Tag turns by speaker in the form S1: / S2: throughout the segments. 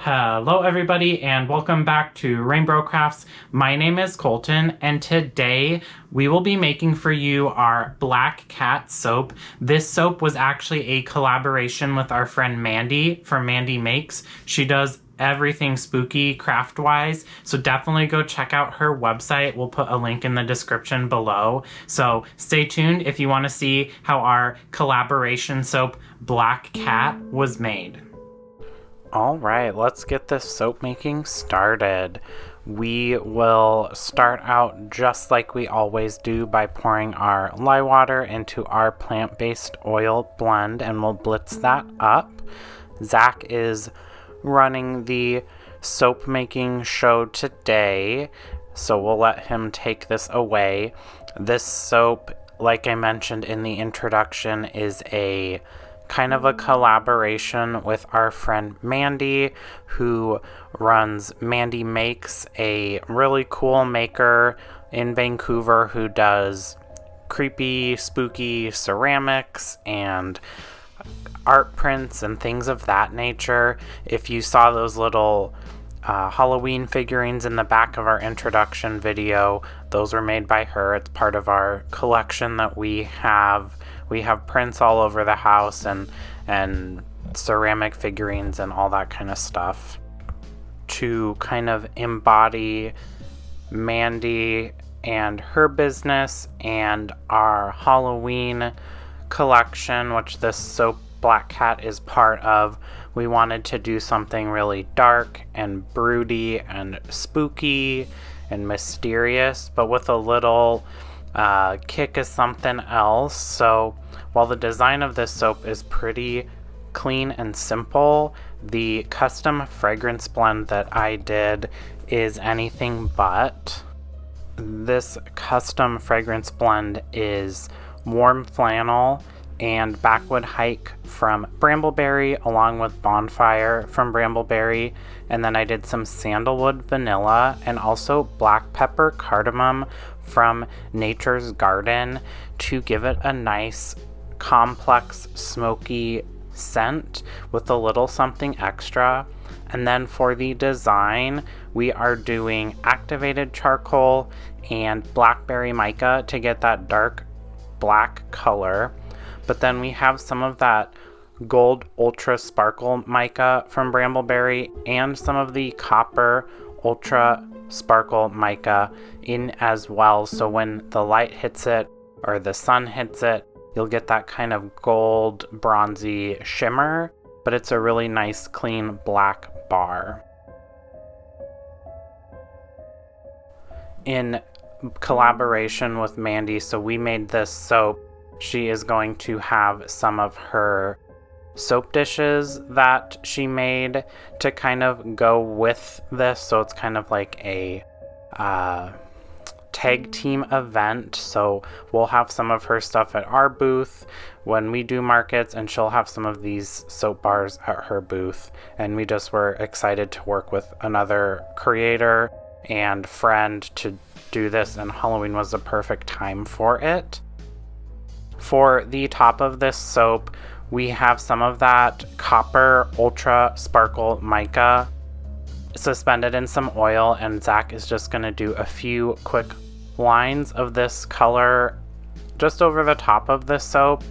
S1: Hello everybody and welcome back to RainBro Crafts. My name is Colton and today we will be making for you our Black Cat soap. This soap was actually a collaboration with our friend Mandy from Mandy Makes. She does everything spooky craft wise, so definitely go check out her website. We'll put a link in the description below, so stay tuned if you want to see how our collaboration soap Black Cat was made. Alright, let's get this soap making started. We will start out just like we always do by pouring our lye water into our plant-based oil blend, and we'll blitz that up. Zac is running the soap making show today, so we'll let him take this away. This soap, like I mentioned in the introduction, is a kind of a collaboration with our friend Mandy, who runs Mandy Makes, a really cool maker in Vancouver who does creepy, spooky ceramics and art prints and things of that nature. If you saw those little Halloween figurines in the back of our introduction video, those were made by her. It's part of our collection that we have. We have prints all over the house and ceramic figurines and all that kind of stuff to kind of embody Mandy and her business and our Halloween collection, which this soap Black Cat is part of. We wanted to do something really dark and broody and spooky and mysterious, but with a little kick of something else. So while the design of this soap is pretty clean and simple, the custom fragrance blend that I did is anything but. This custom fragrance blend is warm flannel and backwood hike from Brambleberry, along with bonfire from Brambleberry, and then I did some sandalwood vanilla and also black pepper cardamom from Nature's Garden to give it a nice complex smoky scent with a little something extra. And then for the design, we are doing activated charcoal and blackberry mica to get that dark black color. But then we have some of that gold ultra sparkle mica from Brambleberry and some of the copper ultra sparkle mica in as well. So when the light hits it or the sun hits it, you'll get that kind of gold bronzy shimmer, but it's a really nice clean black bar. In collaboration with Mandy, so we made this soap. She is going to have some of her soap dishes that she made to kind of go with this. So it's kind of like a tag team event. So we'll have some of her stuff at our booth when we do markets, and she'll have some of these soap bars at her booth. And we just were excited to work with another creator and friend to do this, and Halloween was the perfect time for it. For the top of this soap, we have some of that copper ultra sparkle mica suspended in some oil, and Zac is just going to do a few quick lines of this color just over the top of this soap,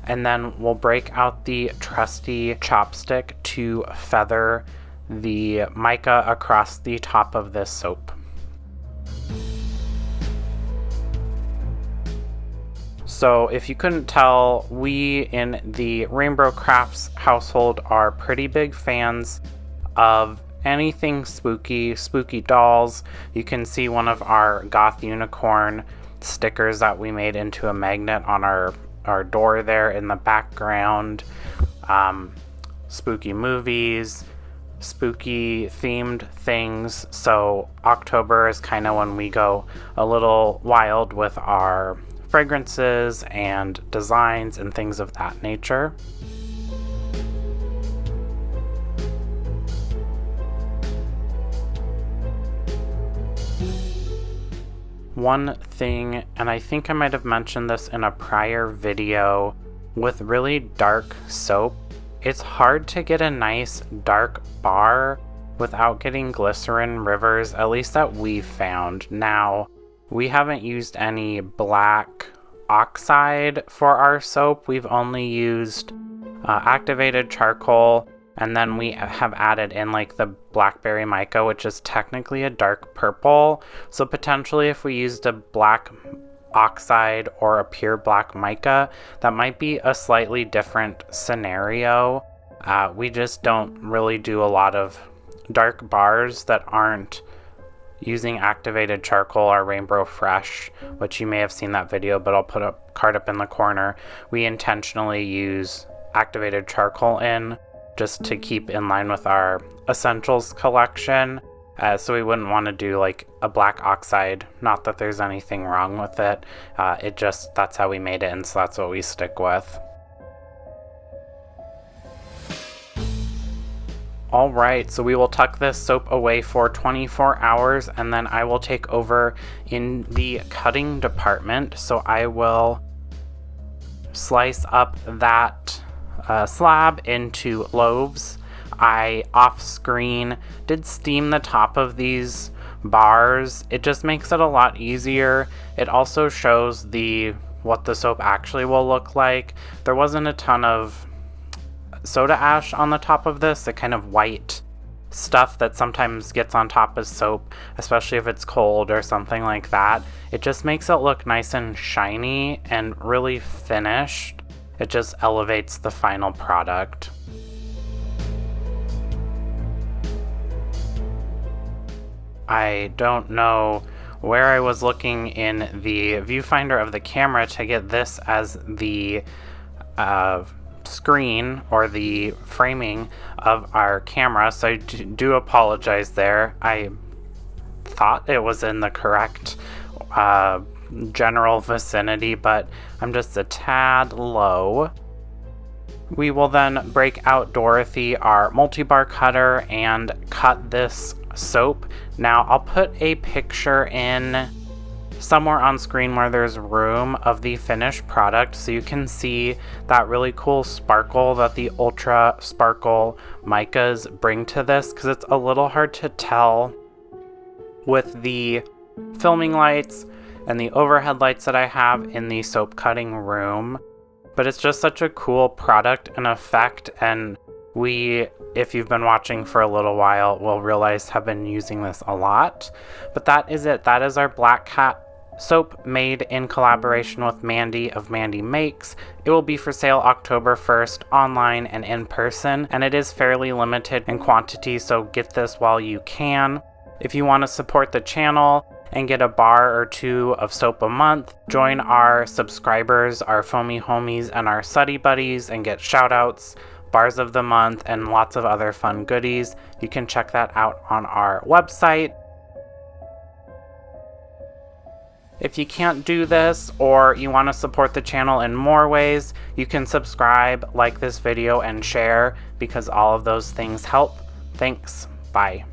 S1: and then we'll break out the trusty chopstick to feather the mica across the top of this soap. So if you couldn't tell, we in the RainBro Crafts household are pretty big fans of anything spooky, spooky dolls. You can see one of our goth unicorn stickers that we made into a magnet on our door there in the background. Spooky movies, spooky themed things. So October is kind of when we go a little wild with our fragrances and designs and things of that nature. One thing, and I think I might have mentioned this in a prior video, with really dark soap, It's hard to get a nice dark bar without getting glycerin rivers, at least that we've found. Now, we haven't used any black oxide for our soap. We've only used activated charcoal, and then we have added in like the blackberry mica, which is technically a dark purple. So potentially if we used a black oxide or a pure black mica, that might be a slightly different scenario. We just don't really do a lot of dark bars that aren't using activated charcoal or RainBro Fresh, which you may have seen that video, but I'll put a card up in the corner. We intentionally use activated charcoal in just to keep in line with our essentials collection. So we wouldn't want to do like a black oxide. Not that there's anything wrong with it. That's how we made it, and so that's what we stick with. Alright, so we will tuck this soap away for 24 hours, and then I will take over in the cutting department. So I will slice up that slab into loaves. I off screen did steam the top of these bars. It just makes it a lot easier. It also shows what the soap actually will look like. There wasn't a ton of soda ash on the top of this, the kind of white stuff that sometimes gets on top of soap, especially if it's cold or something like that. It just makes it look nice and shiny and really finished. It just elevates the final product. I don't know where I was looking in the viewfinder of the camera to get this as the screen or the framing of our camera, so I do apologize there. I thought it was in the correct general vicinity, but I'm just a tad low. We will then break out Dorothy, our multi-bar cutter, and cut this soap. Now I'll put a picture in somewhere on screen where there's room of the finished product, so you can see that really cool sparkle that the ultra sparkle micas bring to this, because it's a little hard to tell with the filming lights and the overhead lights that I have in the soap cutting room. But it's just such a cool product and effect, and we, if you've been watching for a little while, will realize have been using this a lot. But that is it. That is our Black Cat soap made in collaboration with Mandy of Mandy Makes. It will be for sale October 1st, online and in person, and it is fairly limited in quantity, so get this while you can. If you want to support the channel and get a bar or two of soap a month, join our subscribers, our foamy homies, and our suddy buddies, and get shout outs, bars of the month, and lots of other fun goodies. You can check that out on our website. If you can't do this, or you want to support the channel in more ways, you can subscribe, like this video, and share, because all of those things help. Thanks. Bye.